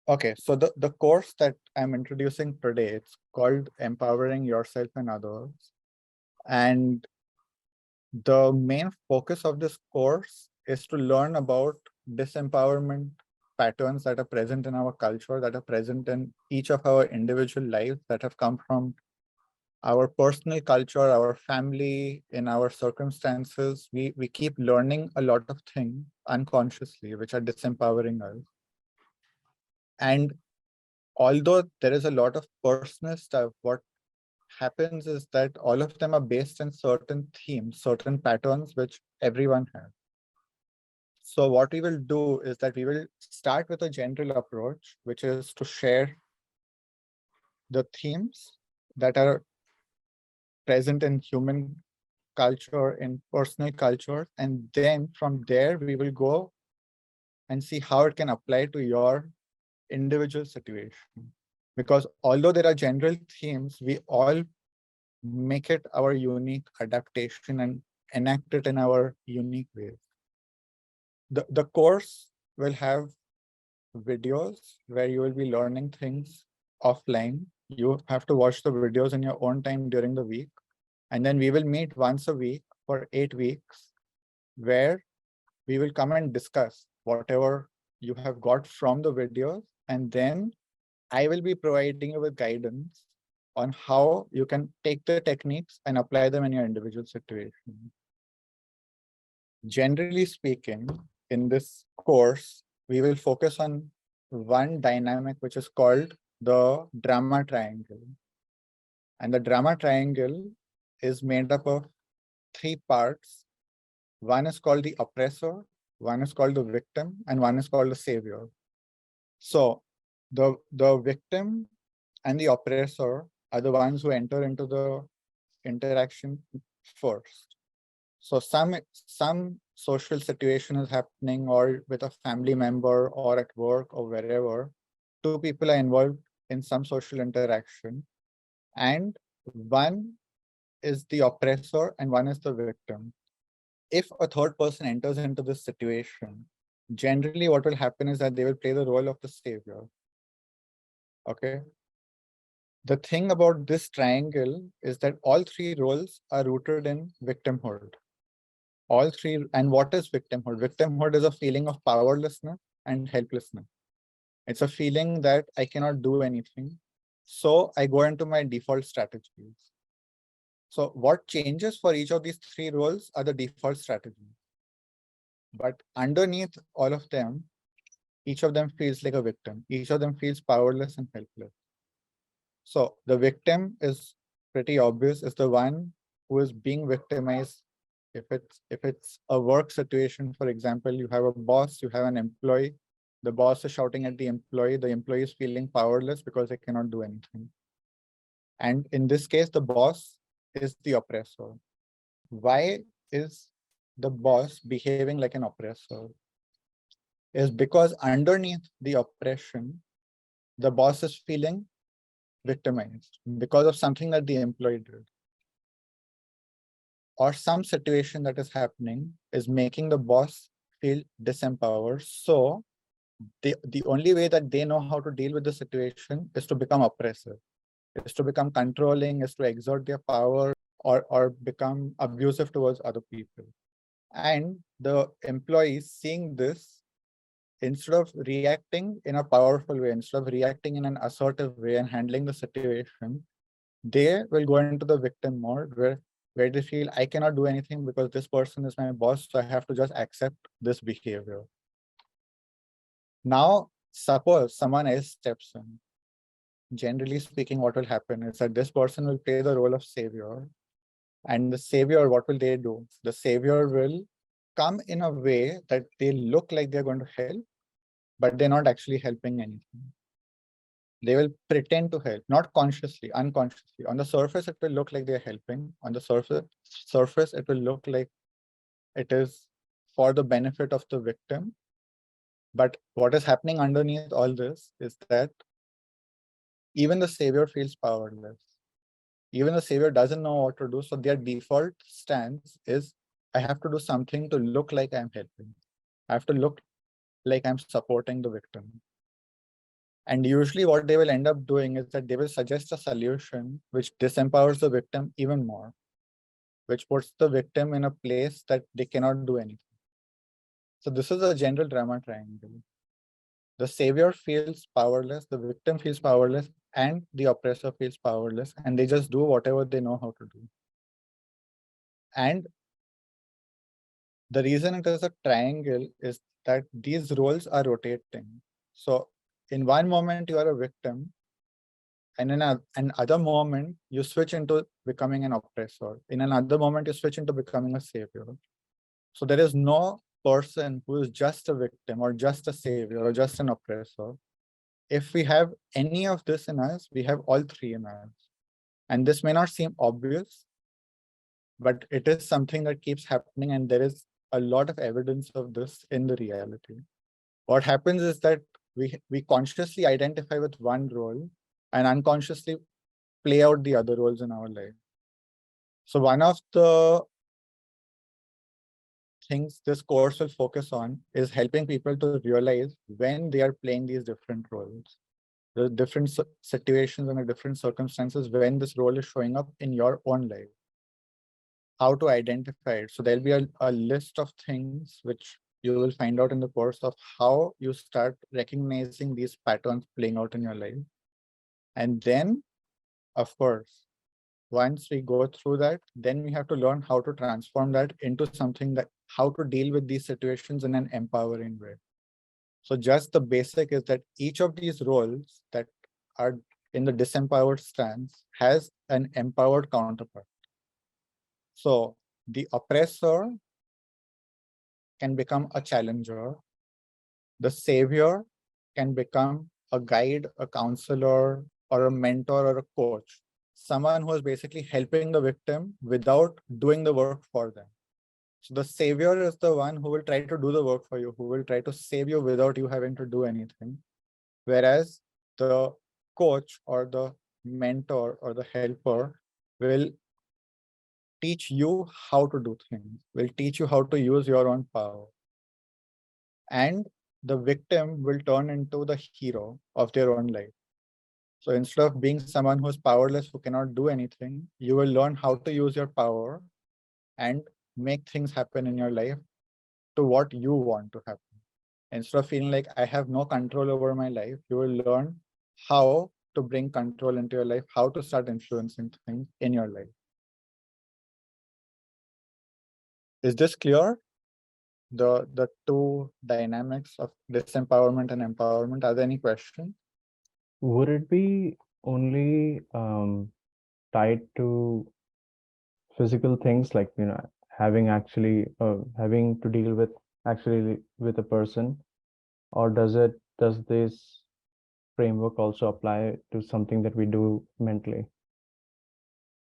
Okay, so the course that I'm introducing today, it's called Empowering Yourself and Others. And the main focus of this course is to learn about disempowerment patterns that are present in our culture, that are present in each of our individual lives, that have come from our personal culture, our family, in our circumstances. We keep learning a lot of things unconsciously, which are disempowering us. And although there is a lot of personal stuff, what happens is that all of them are based in certain themes, certain patterns, which everyone has. So what we will do is that we will start with a general approach, which is to share the themes that are present in human culture, in personal culture. And then from there, we will go and see how it can apply to your individual situation. Because although there are general themes, we all make it our unique adaptation and enact it in our unique ways. The course will have videos where you will be learning things offline. You have to watch the videos in your own time during the week. And then we will meet once a week for 8 weeks, where we will come and discuss whatever you have got from the videos. And then I will be providing you with guidance on how you can take the techniques and apply them in your individual situation. Generally speaking, in this course, we will focus on one dynamic which is called the drama triangle. And the drama triangle is made up of 3 parts. One is called the oppressor, one is called the victim, and one is called the savior. So the victim and the oppressor are the ones who enter into the interaction first. So some social situation is happening, or with a family member or at work or wherever, 2 people are involved in some social interaction, and one is the oppressor and one is the victim. If a third person enters into this situation, generally what will happen is that they will play the role of the savior. Okay. The thing about this triangle is that all 3 roles are rooted in victimhood. All 3. And what is victimhood? Victimhood is a feeling of powerlessness and helplessness. It's a feeling that I cannot do anything. So I go into my default strategies. So what changes for each of these 3 roles are the default strategies. But underneath all of them, each of them feels like a victim. Each of them feels powerless and helpless. So the victim is pretty obvious, is the one who is being victimized. If it's a work situation, for example, you have a boss, you have an employee, the boss is shouting at the employee is feeling powerless because they cannot do anything. And in this case, the boss is the oppressor. Why is the boss behaving like an oppressor? Is because underneath the oppression, the boss is feeling victimized because of something that the employee did, or some situation that is happening is making the boss feel disempowered. So the only way that they know how to deal with the situation is to become oppressive, is to become controlling, is to exert their power, or become abusive towards other people. And the employees seeing this, instead of reacting in a powerful way, instead of reacting in an assertive way and handling the situation, they will go into the victim mode where they feel I cannot do anything because this person is my boss, so I have to just accept this behavior. Now, suppose someone else steps in. Generally speaking, what will happen is that this person will play the role of savior. And the savior, what will they do? The savior will come in a way that they look like they're going to help, but they're not actually helping anything. They will pretend to help, not consciously, unconsciously. On the surface, it will look like they're helping. On the surface, it will look like it is for the benefit of the victim. But what is happening underneath all this is that even the savior feels powerless. Even the savior doesn't know what to do. So their default stance is, I have to do something to look like I'm helping. I have to look like I'm supporting the victim. And usually what they will end up doing is that they will suggest a solution which disempowers the victim even more, which puts the victim in a place that they cannot do anything. So this is a general drama triangle. The savior feels powerless, the victim feels powerless, and the oppressor feels powerless, and they just do whatever they know how to do. And the reason it is a triangle is that these roles are rotating. So in one moment you are a victim, and in another moment you switch into becoming an oppressor. In another moment you switch into becoming a savior. So there is no person who is just a victim or just a savior or just an oppressor. If we have any of this in us, we have all three in us. And this may not seem obvious, but it is something that keeps happening, and there is a lot of evidence of this in the reality. What happens is that we consciously identify with one role and unconsciously play out the other roles in our life. So one of the things this course will focus on is helping people to realize when they are playing these different roles. The different situations and the different circumstances when this role is showing up in your own life. How to identify it. So there'll be a list of things which you will find out in the course of how you start recognizing these patterns playing out in your life. And then, of course, once we go through that, then we have to learn how to transform that into something that how to deal with these situations in an empowering way. So just the basic is that each of these roles that are in the disempowered stance has an empowered counterpart. So the oppressor can become a challenger. The savior can become a guide, a counselor, or a mentor or a coach. Someone who is basically helping the victim without doing the work for them. So the savior is the one who will try to do the work for you, who will try to save you without you having to do anything. Whereas the coach or the mentor or the helper will teach you how to do things, will teach you how to use your own power. And the victim will turn into the hero of their own life. So instead of being someone who's powerless, who cannot do anything, you will learn how to use your power and make things happen in your life to what you want to happen. Instead of feeling like I have no control over my life, you will learn how to bring control into your life, how to start influencing things in your life. Is this clear? The two dynamics of disempowerment and empowerment. Are there any questions? Would it be only tied to physical things like, having to deal with actually with a person, or does this framework also apply to something that we do mentally?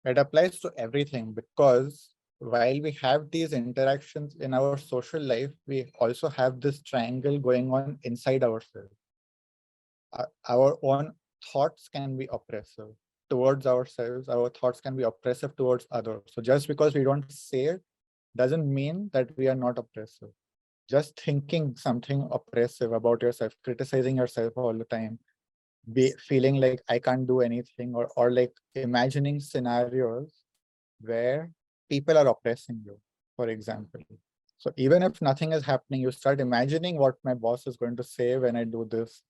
It applies to everything, because while we have these interactions in our social life, we also have this triangle going on inside ourselves. Our own thoughts can be oppressive towards ourselves. Our thoughts can be oppressive towards others. So just because we don't say it doesn't mean that we are not oppressive. Just thinking something oppressive about yourself, criticizing yourself all the time, feeling like I can't do anything, or like imagining scenarios where people are oppressing you, for example. So even if nothing is happening, you start imagining what my boss is going to say when I do this.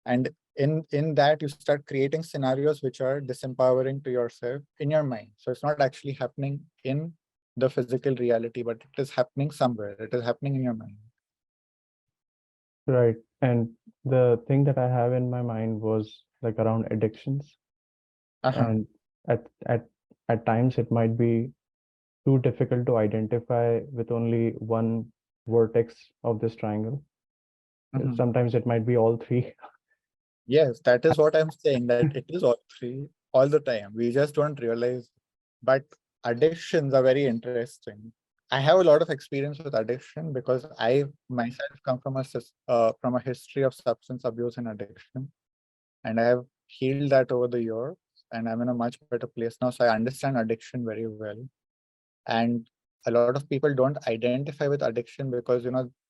And in that, you start creating scenarios which are disempowering to yourself in your mind. So it's not actually happening in the physical reality, but it is happening somewhere. It is happening in your mind. Right. And the thing that I have in my mind was like around addictions. Uh-huh. And at at at times it might be too difficult to identify with only one vertex of this triangle. Mhm. Sometimes it might be all three. Yes, that is what I'm saying, that it is all three all the time. We just don't realize. But addictions are very interesting. I have a lot of experience with addiction because I myself come from from a history of substance abuse and addiction, and I have healed that over the years, and I'm in a much better place now. So I understand addiction very well. And a lot of people don't identify with addiction because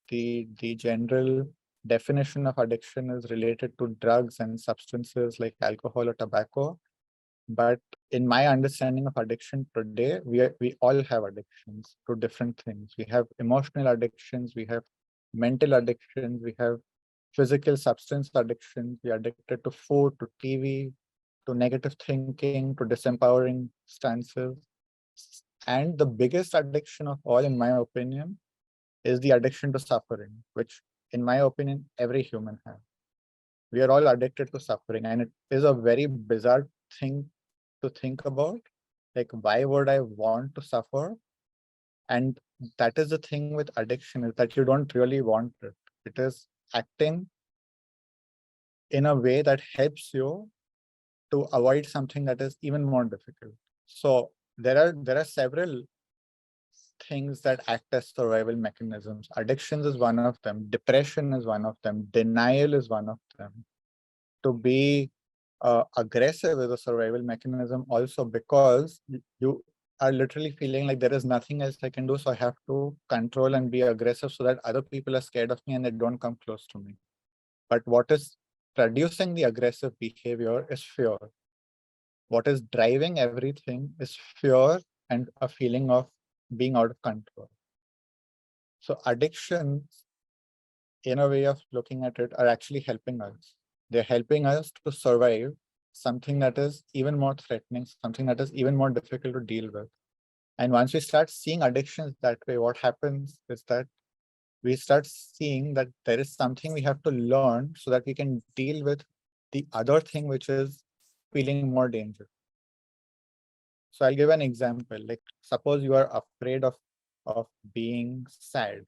the general definition of addiction is related to drugs and substances like alcohol or tobacco. But in my understanding of addiction today, we all have addictions to different things. We have emotional addictions, we have mental addictions, we have physical substance addictions, we are addicted to food, to TV, to negative thinking, to disempowering stances. And the biggest addiction of all, in my opinion, is the addiction to suffering, which, in my opinion, every human has. We are all addicted to suffering, and it is a very bizarre thing to think about. Like, why would I want to suffer? And that is the thing with addiction, is that you don't really want it. It is acting in a way that helps you to avoid something that is even more difficult. So there are several things that act as survival mechanisms. Addictions is one of them. Depression is one of them. Denial is one of them. To be aggressive is a survival mechanism also, because you are literally feeling like there is nothing else I can do, so I have to control and be aggressive so that other people are scared of me and they don't come close to me. But what is producing the aggressive behavior is fear. What is driving everything is fear and a feeling of being out of control. So addictions, in a way of looking at it, are actually helping us. They're helping us to survive something that is even more threatening, something that is even more difficult to deal with. And once we start seeing addictions that way, what happens is that we start seeing that there is something we have to learn so that we can deal with the other thing, which is feeling more danger. So I'll give an example. Like, suppose you are afraid of being sad.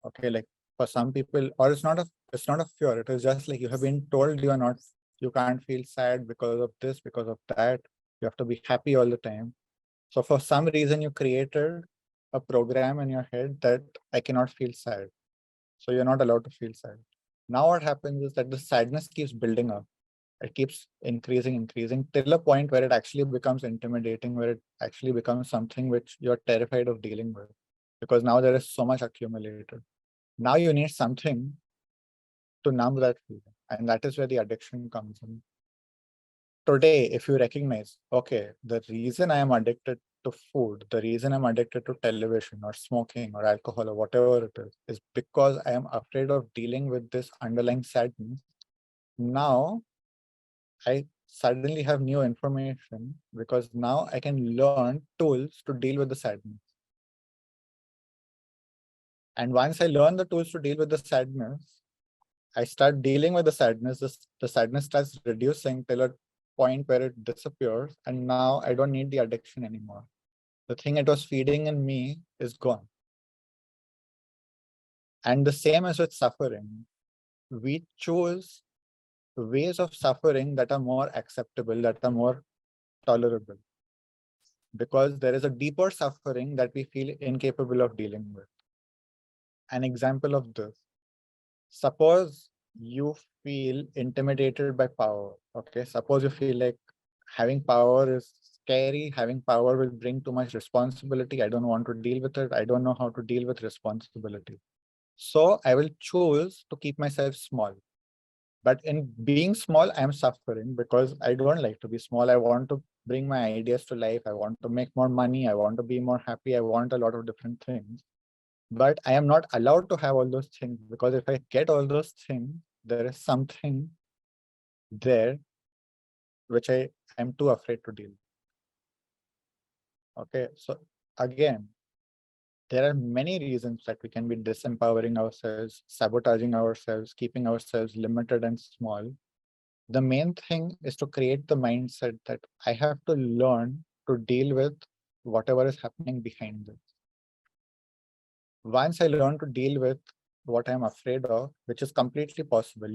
Okay, like for some people, or it's not a fear. It is just like you have been told you can't feel sad because of this, because of that. You have to be happy all the time. So for some reason, you created a program in your head that I cannot feel sad. So you're not allowed to feel sad. Now what happens is that the sadness keeps building up. It keeps increasing till a point where it actually becomes intimidating, where it actually becomes something which you're terrified of dealing with, because now there is so much accumulated. Now you need something to numb that feeling, and that is where the addiction comes in. Today, if you recognize, okay, the reason I am addicted to food, the reason I'm addicted to television or smoking or alcohol or whatever it is because I am afraid of dealing with this underlying sadness. Now I suddenly have new information, because now I can learn tools to deal with the sadness. And once I learn the tools to deal with the sadness, I start dealing with the sadness. The sadness starts reducing till a point where it disappears. And now I don't need the addiction anymore. The thing it was feeding in me is gone. And the same as with suffering. We choose ways of suffering that are more acceptable, that are more tolerable, because there is a deeper suffering that we feel incapable of dealing with. An example of this: suppose you feel intimidated by power. Okay, suppose you feel like having power is scary, having power will bring too much responsibility. I don't want to deal with it. I don't know how to deal with responsibility. So I will choose to keep myself small. But in being small, I'm suffering because I don't like to be small. I want to bring my ideas to life. I want to make more money. I want to be more happy. I want a lot of different things. But I am not allowed to have all those things, because if I get all those things, there is something there which I am too afraid to deal with. Okay, so again, there are many reasons that we can be disempowering ourselves, sabotaging ourselves, keeping ourselves limited and small. The main thing is to create the mindset that I have to learn to deal with whatever is happening behind this. Once I learn to deal with what I'm afraid of, which is completely possible,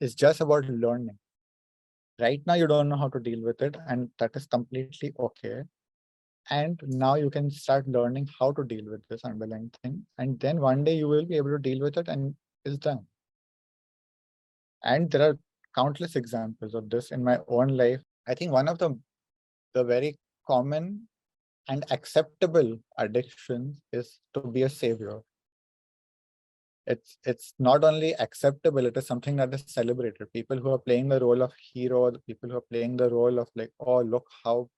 it's just about learning. Right now, you don't know how to deal with it, and that is completely okay. And now you can start learning how to deal with this underlying thing. And then one day you will be able to deal with it and it's done. And there are countless examples of this in my own life. I think one of the very common and acceptable addictions is to be a savior. it's not only acceptable, it is something that is celebrated. People who are playing the role of hero, the people who are playing the role of like, oh, look how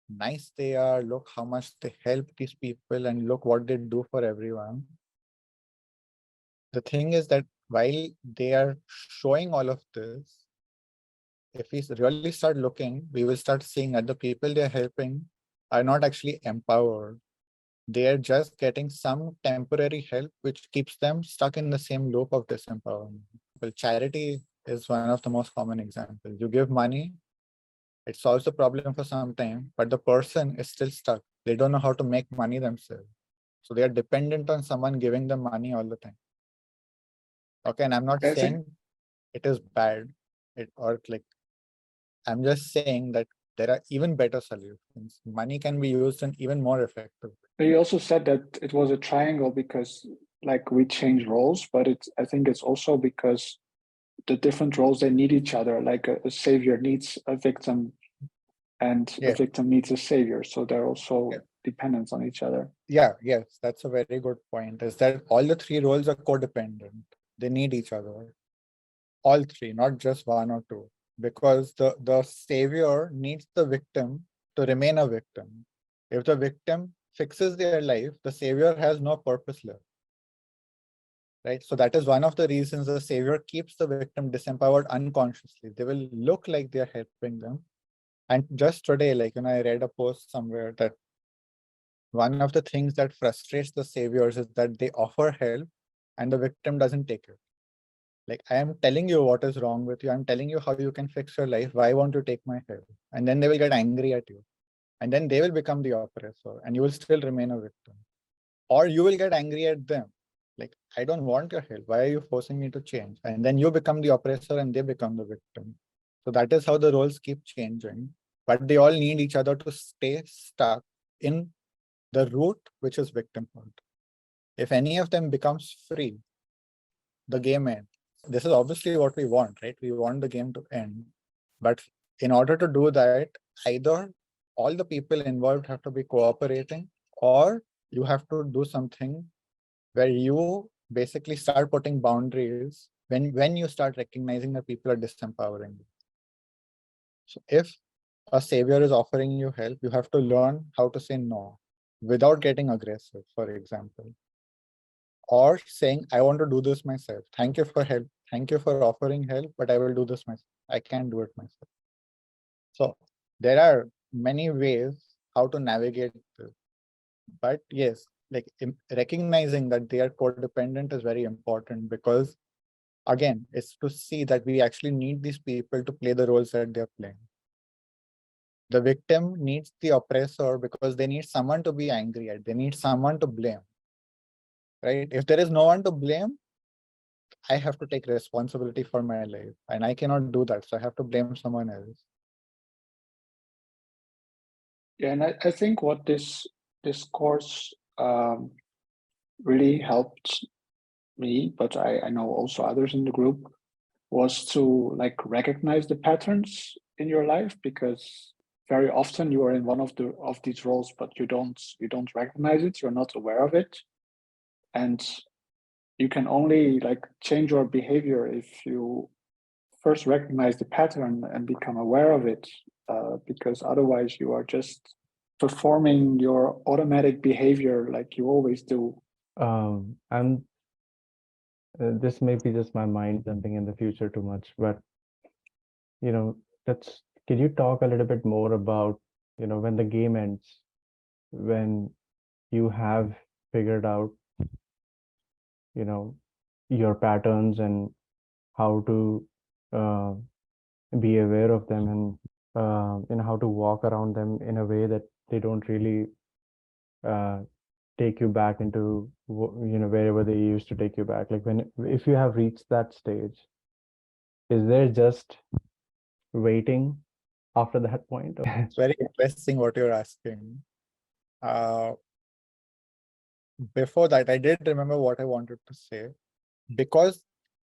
nice they are, look how much they help these people, and look what they do for everyone. The thing is that while they are showing all of this, if we really start looking, we will start seeing that the people they're helping are not actually empowered. They are just getting some temporary help, which keeps them stuck in the same loop of disempowerment. Well, charity is one of the most common examples. You give money, it solves the problem for some time, but the person is still stuck. They don't know how to make money themselves. So they are dependent on someone giving them money all the time. Okay, and I'm not I think saying it is bad, or like, I'm just saying that there are even better solutions. Money can be used in even more effective. you also said that it was a triangle because like we change roles, but I think it's also because the different roles, they need each other. Like a savior needs a victim and a Yeah, victim needs a savior. So they're also Yeah. dependent on each other. yeah, yes, that's a very good point. Is that all the three roles are codependent. They need each other. All three, not just one or two. Because the savior needs the victim to remain a victim. If the victim fixes their life, the savior has no purpose left. Right? So that is one of the reasons the savior keeps the victim disempowered unconsciously. They will look like they're helping them. And just today, like, I read a post somewhere that one of the things that frustrates the saviors is that they offer help and the victim doesn't take it. Like, I am telling you what is wrong with you. I'm telling you how you can fix your life. Why won't you take my help? And then they will get angry at you. And then they will become the oppressor and you will still remain a victim. Or you will get angry at them. Like, I don't want your help. Why are you forcing me to change? And then you become the oppressor and they become the victim. So that is how the roles keep changing. But they all need each other to stay stuck in the root, which is victimhood. If any of them becomes free, the game ends. This is obviously what we want, right? We want the game to end. But in order to do that, either all the people involved have to be cooperating, or you have to do something where you basically start putting boundaries when you start recognizing that people are disempowering you. So if a savior is offering you help, you have to learn how to say no without getting aggressive, for example. Or saying, I want to do this myself. Thank you for help. Thank you for offering help, but I will do this myself. I can't do it myself. So there are many ways how to navigate this. But yes, like recognizing that they are codependent is very important, because again, it's to see that we actually need these people to play the roles that they're playing. The victim needs the oppressor because they need someone to be angry at. They need someone to blame. Right? If there is no one to blame, I have to take responsibility for my life, and I cannot do that. So I have to blame someone else. Yeah, and I think what this course really helped me, but I know also others in the group, was to like recognize the patterns in your life, because very often you are in one of these roles, but you don't recognize it, you're not aware of it. And you can only like change your behavior if you first recognize the pattern and become aware of it, because otherwise you are just performing your automatic behavior like you always do. And this may be just my mind jumping in the future too much, but can you talk a little bit more about, when the game ends, when you have figured out, your patterns and how to uh, be aware of them, and how to walk around them in a way that they don't really uh, take you back into wherever they used to take you back. Like, if you have reached that stage, is there just waiting after that point? It's very interesting what you're asking. Before that, I did remember what I wanted to say. Because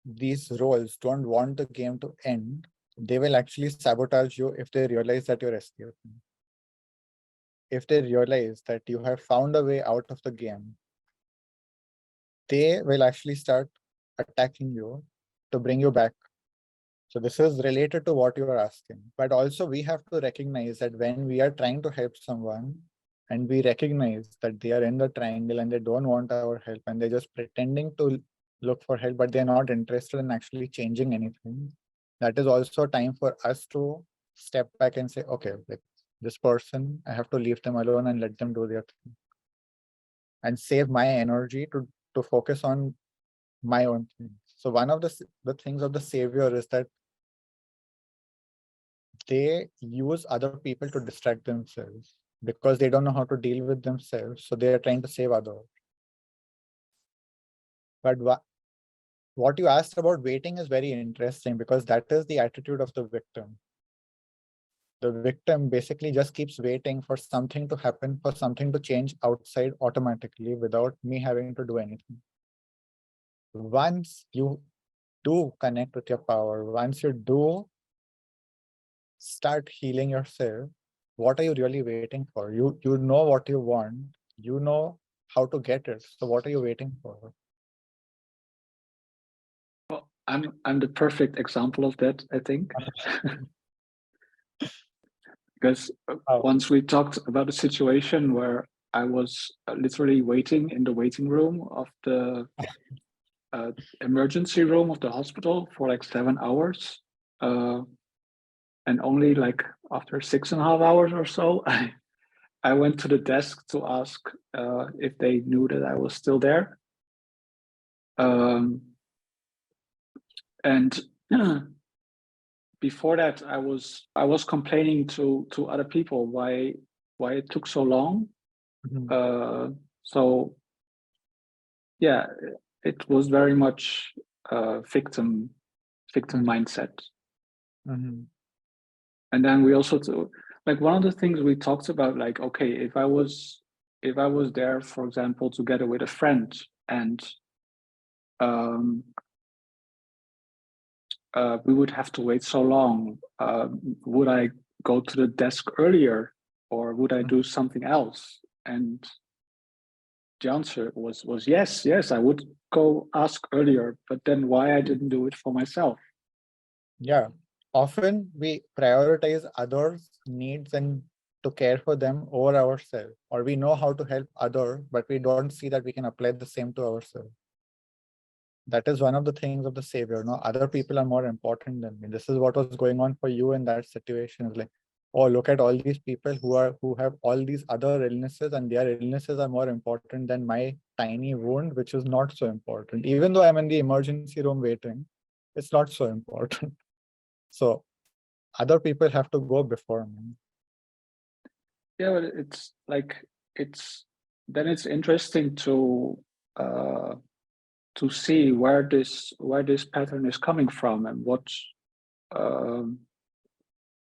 these roles don't want the game to end, they will actually sabotage you if they realize that you're escaping. If they realize that you have found a way out of the game, they will actually start attacking you to bring you back. So this is related to what you are asking. But also we have to recognize that when we are trying to help someone and we recognize that they are in the triangle and they don't want our help and they're just pretending to look for help, but they're not interested in actually changing anything, that is also time for us to step back and say, okay, like this person, I have to leave them alone and let them do their thing and save my energy to focus on my own things. So one of the things of the savior is that they use other people to distract themselves because they don't know how to deal with themselves. So they are trying to save others. But what you asked about waiting is very interesting because that is the attitude of the victim. The victim basically just keeps waiting for something to happen, for something to change outside automatically without me having to do anything. Once you do connect with your power, once you do start healing yourself, what are you really waiting for? You know what you want, you know how to get it. So what are you waiting for? Well, I'm the perfect example of that, I think. Because once we talked about a situation where I was literally waiting in the waiting room of the emergency room of the hospital for like 7 hours. And only like after 6.5 hours or so, I went to the desk to ask if they knew that I was still there. And before that, I was complaining to other people why it took so long. So yeah, it was very much victim mindset. And then we also like one of the things we talked about, like, okay, if I was there, for example, together with a friend, and we would have to wait so long, would I go to the desk earlier or would I do something else? And the answer was yes, I would go ask earlier, but then why I didn't do it for myself? Yeah, often we prioritize others' needs and to care for them over ourselves, or we know how to help others, but we don't see that we can apply the same to ourselves. That is one of the things of the savior. No, other people are more important than me. This is what was going on for you in that situation. It's like, oh, look at all these people who have all these other illnesses, and their illnesses are more important than my tiny wound, which is not so important. Even though I'm in the emergency room waiting, it's not so important. So other people have to go before me. Yeah, but it's like it's interesting to see where this pattern is coming from and what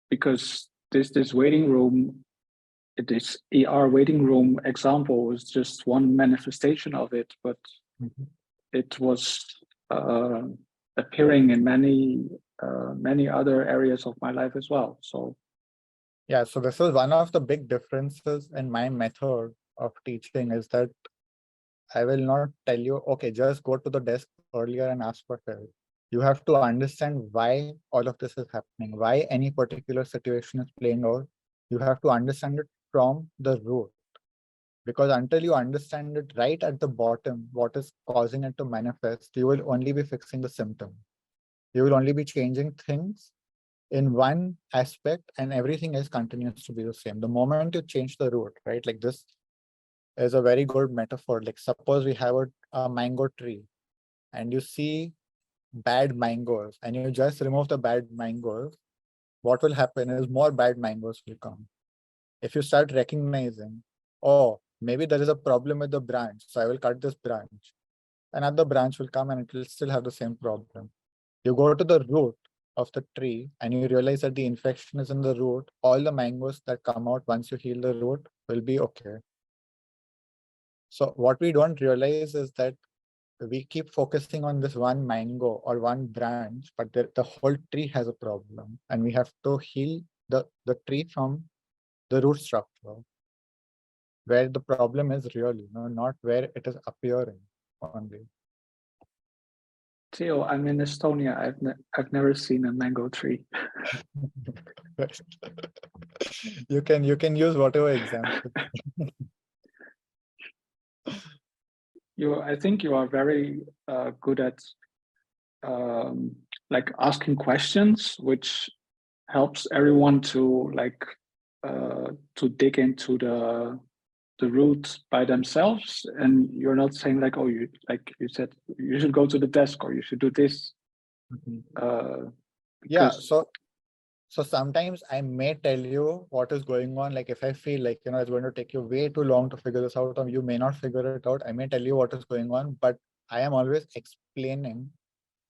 because this waiting room, this ER waiting room example was just one manifestation of it, but it was appearing in many other areas of my life as well. So yeah, so this is one of the big differences in my method of teaching is that I will not tell you, okay, just go to the desk earlier and ask for help. You have to understand why all of this is happening, why any particular situation is playing out. You have to understand it from the root. Because until you understand it right at the bottom, what is causing it to manifest, you will only be fixing the symptom. You will only be changing things in one aspect and everything else continues to be the same. The moment you change the root, right? Like this is a very good metaphor. Like suppose we have a mango tree and you see bad mangoes and you just remove the bad mangoes, what will happen is more bad mangoes will come. If you start recognizing, oh, maybe there is a problem with the branch, so I will cut this branch. Another branch will come and it will still have the same problem. You go to the root of the tree and you realize that the infection is in the root. All the mangoes that come out once you heal the root will be okay. So what we don't realize is that we keep focusing on this one mango or one branch, but the whole tree has a problem and we have to heal the tree from the root structure where the problem is really, not where it is appearing. only. Theo, I'm in Estonia. I've never seen a mango tree. You can use whatever example. I think you are very good at like asking questions, which helps everyone to to dig into the root by themselves. And you're not saying like, oh, you like you said, you should go to the desk or you should do this. Yeah, Because so sometimes I may tell you what is going on. Like if I feel like, you know, it's going to take you way too long to figure this out, or you may not figure it out, I may tell you what is going on, but I am always explaining.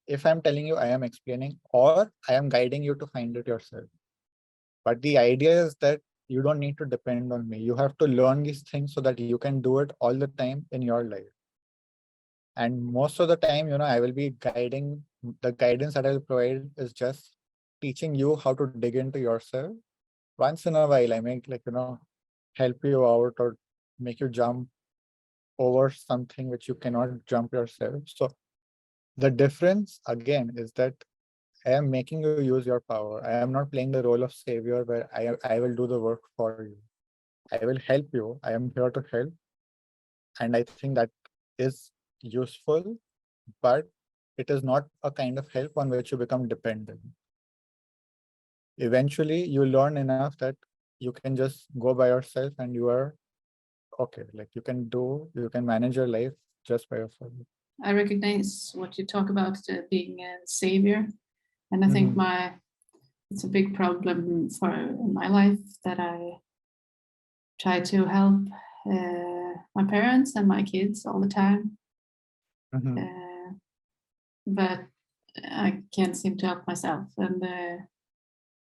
If I'm telling you, I am explaining, or I am guiding you to find it yourself. But the idea is that you don't need to depend on me. You have to learn these things so that you can do it all the time in your life. And most of the time, you know, I will be guiding. The guidance that I will provide is just teaching you how to dig into yourself. Once in a while, I may, like, you know, help you out or make you jump over something which you cannot jump yourself. So the difference again is that I am making you use your power. I am not playing the role of savior where I will do the work for you. I will help you. I am here to help. And I think that is useful, but it is not a kind of help on which you become dependent. Eventually, you learn enough that you can just go by yourself and you are okay. Like you can manage your life just by yourself. I recognize what you talk about being a savior, and I think it's a big problem for my life that I try to help my parents and my kids all the time, but I can't seem to help myself. And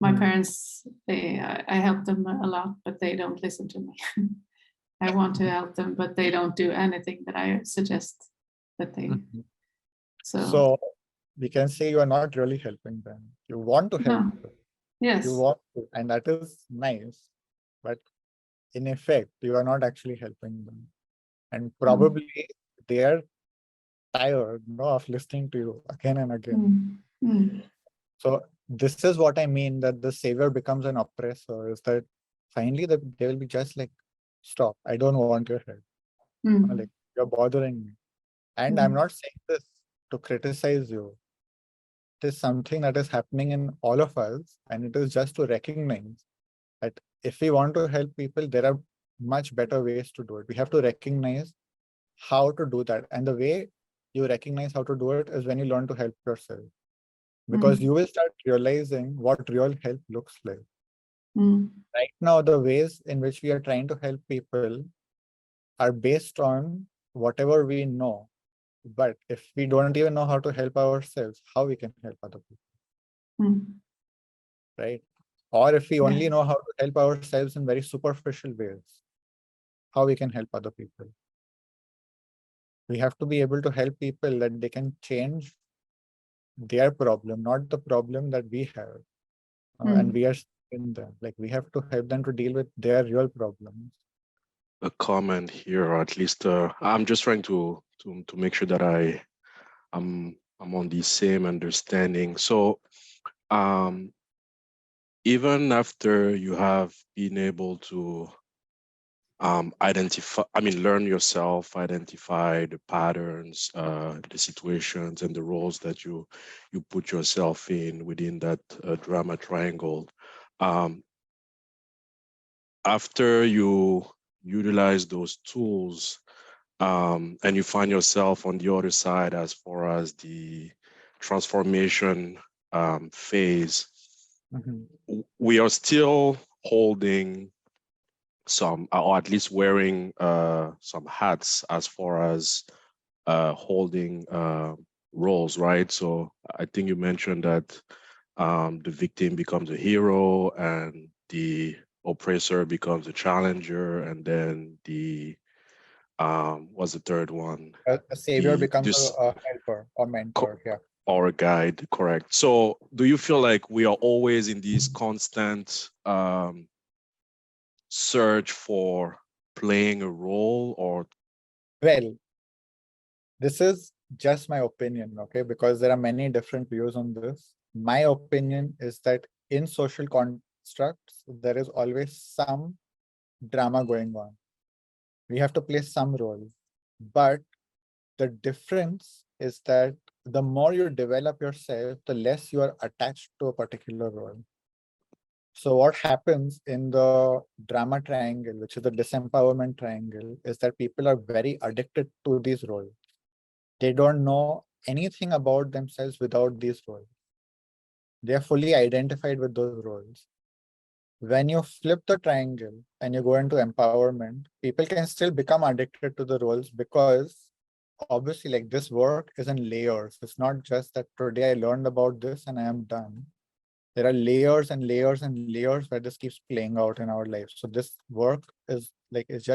my parents, I help them a lot, but they don't listen to me. I want to help them, but they don't do anything that I suggest that they. So we can say you are not really helping them. You want to help them. Yes. You want to, and that is nice. But in effect, you are not actually helping them. And probably they are tired, of listening to you again and again. So this is what I mean, that the savior becomes an oppressor, is that finally they will be just like, stop, I don't want your help. Like, you're bothering me. And I'm not saying this to criticize you. It is something that is happening in all of us, and it is just to recognize that if we want to help people, there are much better ways to do it. We have to recognize how to do that. And the way you recognize how to do it is when you learn to help yourself. Because you will start realizing what real help looks like. Right now, the ways in which we are trying to help people are based on whatever we know. But if we don't even know how to help ourselves, how we can help other people? Right? Or if we only know how to help ourselves in very superficial ways, how we can help other people? We have to be able to help people that they can change their problem, not the problem that we have. And we are in them. Like we have to help them to deal with their real problems. A comment here, or at least I'm just trying to make sure that I'm on the same understanding. So even after you have been able to learn yourself, identify the patterns, the situations, and the roles that you put yourself in within that drama triangle. After you utilize those tools, and you find yourself on the other side as far as the transformation phase, we are still holding some, or at least wearing some hats as far as holding roles, right? So I think you mentioned that the victim becomes a hero and the oppressor becomes a challenger, and then the what's the third one? A savior becomes a helper or mentor, or a guide, correct. So do you feel like we are always in this constant search for playing a role? Or well, this is just my opinion, okay? Because there are many different views on this. My opinion is that in social constructs, there is always some drama going on. We have to play some role. But the difference is that the more you develop yourself, the less you are attached to a particular role. So what happens in the drama triangle, which is the disempowerment triangle, is that people are very addicted to these roles. They don't know anything about themselves without these roles. They are fully identified with those roles. When you flip the triangle and you go into empowerment, people can still become addicted to the roles because obviously like this work is in layers. It's not just that today I learned about this and I am done. There are layers and layers and layers where this keeps playing out in our lives. So this work is like, it's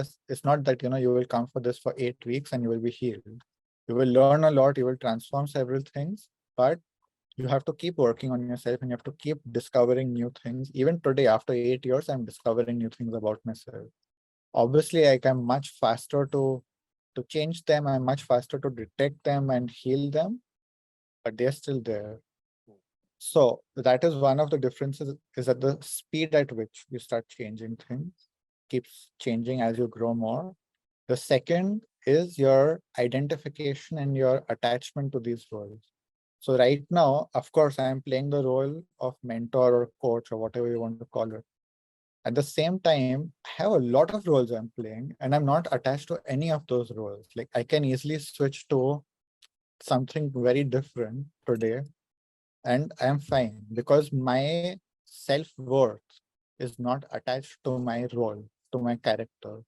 not that, you will come for this for 8 weeks and you will be healed. You will learn a lot, you will transform several things, but you have to keep working on yourself and you have to keep discovering new things. Even today, after 8 years, I'm discovering new things about myself. Obviously, I'm much faster to change them. I'm much faster to detect them and heal them, but they're still there. So that is one of the differences, is that the speed at which you start changing things keeps changing as you grow more. The second is your identification and your attachment to these roles. So right now, of course, I am playing the role of mentor or coach or whatever you want to call it. At the same time, I have a lot of roles I'm playing and I'm not attached to any of those roles. Like I can easily switch to something very different today and I'm fine because my self-worth is not attached to my role, to my character.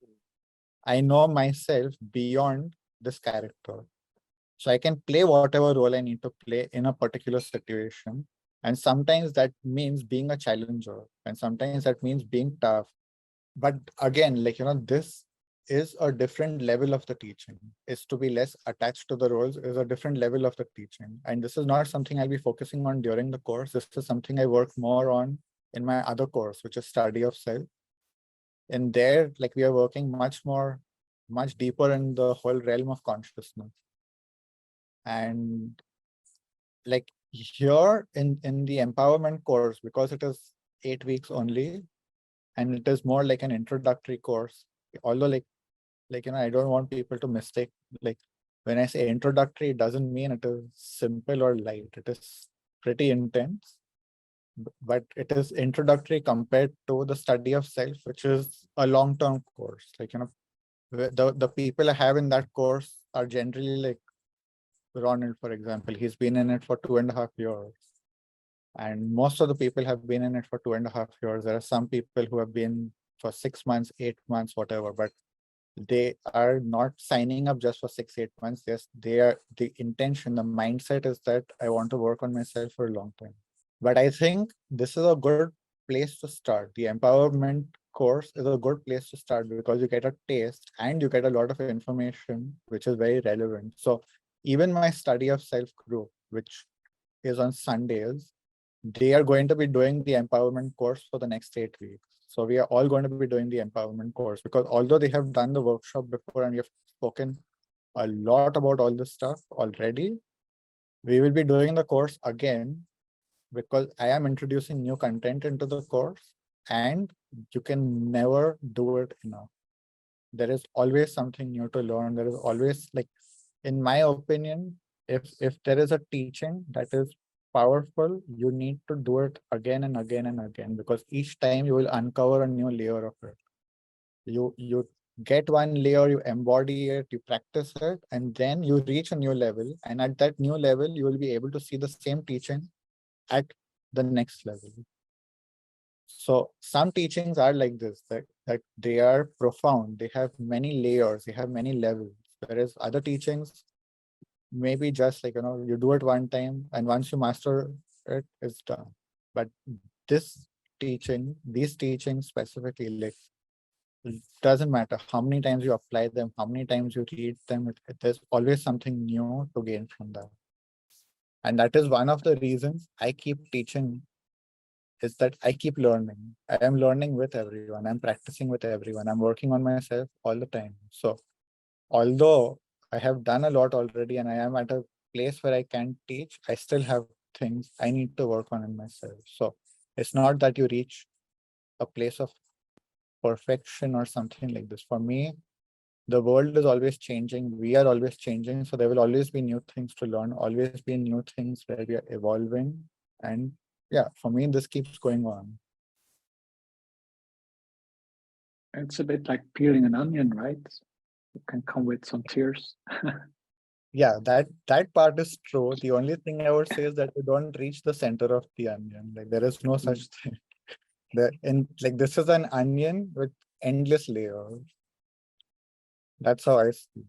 I know myself beyond this character. So I can play whatever role I need to play in a particular situation. And sometimes that means being a challenger. And sometimes that means being tough. But again, like, this is a different level of the teaching. Is to be less attached to the roles is a different level of the teaching. And this is not something I'll be focusing on during the course. This is something I work more on in my other course, which is study of self. In there, like we are working much deeper in the whole realm of consciousness. And like here in the empowerment course, because it is 8 weeks only, and it is more like an introductory course, although like I don't want people to mistake, like when I say introductory, it doesn't mean it is simple or light. It is pretty intense, but it is introductory compared to the study of self, which is a long-term course. Like, the people I have in that course are generally like Ronald, for example. He's been in it for 2.5 years. And most of the people have been in it for 2.5 years. There are some people who have been for 6 months, 8 months, whatever, but they are not signing up just for 6-8 months. Yes, they are, the intention, the mindset is that I want to work on myself for a long time. But I think this is a good place to start. The empowerment course is a good place to start because you get a taste and you get a lot of information, which is very relevant. So even my study of self group, which is on Sundays, they are going to be doing the empowerment course for the next 8 weeks. So we are all going to be doing the empowerment course because although they have done the workshop before and we have spoken a lot about all this stuff already, we will be doing the course again because I am introducing new content into the course and you can never do it enough. There is always something new to learn. There is always, like, in my opinion, if there is a teaching that is powerful, you need to do it again and again and again because each time you will uncover a new layer of it. You get one layer, you embody it, you practice it, and then you reach a new level. And at that new level, you will be able to see the same teaching at the next level. So some teachings are like this, that they are profound, they have many layers, they have many levels, whereas other teachings maybe just like, you do it one time and once you master it, it's done. But these teachings specifically, like, it doesn't matter how many times you apply them, how many times you read them, there's always something new to gain from that. And that is one of the reasons I keep teaching, is that I keep learning. I am learning with everyone. I'm practicing with everyone. I'm working on myself all the time. So although I have done a lot already and I am at a place where I can teach. I still have things I need to work on in myself. So it's not that you reach a place of perfection or something like this. For me, the world is always changing. We are always changing. So there will always be new things to learn, always be new things where we are evolving. And yeah, for me, this keeps going on. It's a bit like peeling an onion, right? It can come with some tears. Yeah, that part is true. The only thing I would say is that you don't reach the center of the onion. Like there is no such thing. Like this is an onion with endless layers. That's how I see.